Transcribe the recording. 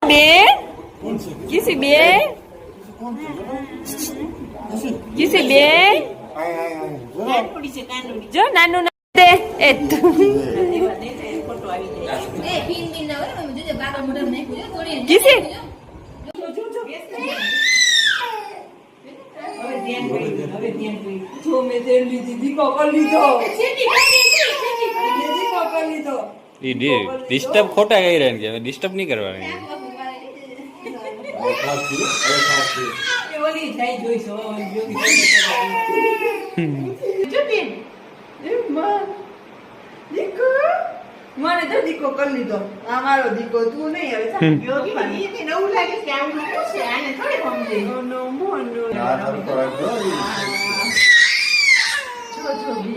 બે કિસી બે કિસી બે જો નાનું દે એ કિસી ડિસ્ટર્બ ખોટા કહી રહ્યા છે, ડિસ્ટર્બ નહીં કરવાની. મને તો દીકો કરી લીધો, આ મારો દીકો તું નહીં હવે નવું લાગે છે આવું છે આને થોડી સમજે નો મોનો જો જો બે